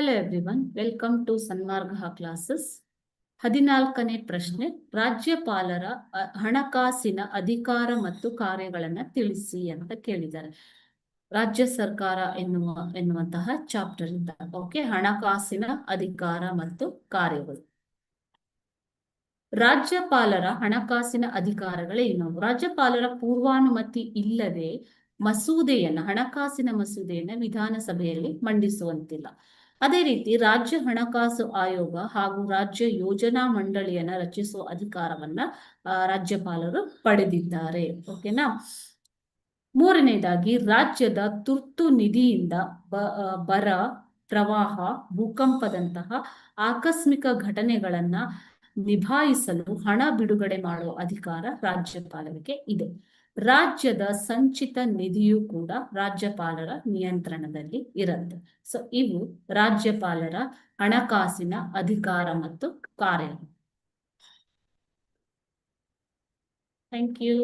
Hello everyone, welcome to Sanmarga classes. 14ನೇ ಪ್ರಶ್ನೆ, ರಾಜ್ಯಪಾಲರ ಹಣಕಾಸಿನ ಅಧಿಕಾರ ಮತ್ತು ಕಾರ್ಯಗಳನ್ನು ತಿಳಿಸಿ ಅಂತ ಕೇಳಿದ್ದಾರೆ. ರಾಜ್ಯ ಸರ್ಕಾರ ಎನ್ನುವಂತಹ ಚಾಪ್ಟರ್ ಇಂದ. ಓಕೆ, ಹಣಕಾಸಿನ ಅಧಿಕಾರ ಮತ್ತು ಕಾರ್ಯಗಳು. ರಾಜ್ಯಪಾಲರ ಹಣಕಾಸಿನ ಅಧಿಕಾರಗಳೇನು? ರಾಜ್ಯಪಾಲರ ಪೂರ್ವಾನುಮತಿ ಇಲ್ಲದೆ ಹಣಕಾಸಿನ ಮಸೂದೆಯನ್ನ ವಿಧಾನಸಭೆಯಲ್ಲಿ ಮಂಡಿಸುವಂತಿಲ್ಲ. ಅದೇ ರೀತಿ ರಾಜ್ಯ ಹಣಕಾಸು ಆಯೋಗ ಹಾಗೂ ರಾಜ್ಯ ಯೋಜನಾ ಮಂಡಳಿಯನ್ನ ರಚಿಸುವ ಅಧಿಕಾರವನ್ನ ರಾಜ್ಯಪಾಲರು ಪಡೆದಿದ್ದಾರೆ. ಓಕೆನಾ. ಮೂರನೇದಾಗಿ, ರಾಜ್ಯದ ತುರ್ತು ನಿಧಿಯಿಂದ ಬರ, ಪ್ರವಾಹ, ಭೂಕಂಪದಂತಹ ಆಕಸ್ಮಿಕ ಘಟನೆಗಳನ್ನ ನಿಭಾಯಿಸಲು ಹಣ ಬಿಡುಗಡೆ ಮಾಡುವ ಅಧಿಕಾರ ರಾಜ್ಯಪಾಲರಿಗೆ ಇದೆ. ರಾಜ್ಯದ ಸಂಚಿತ ನಿಧಿಯು ಕೂಡ ರಾಜ್ಯಪಾಲರ ನಿಯಂತ್ರಣದಲ್ಲಿ ಇರುತ್ತೆ. ಸೊ ಇವು ರಾಜ್ಯಪಾಲರ ಹಣಕಾಸಿನ ಅಧಿಕಾರ ಮತ್ತು ಕಾರ್ಯ. Thank you.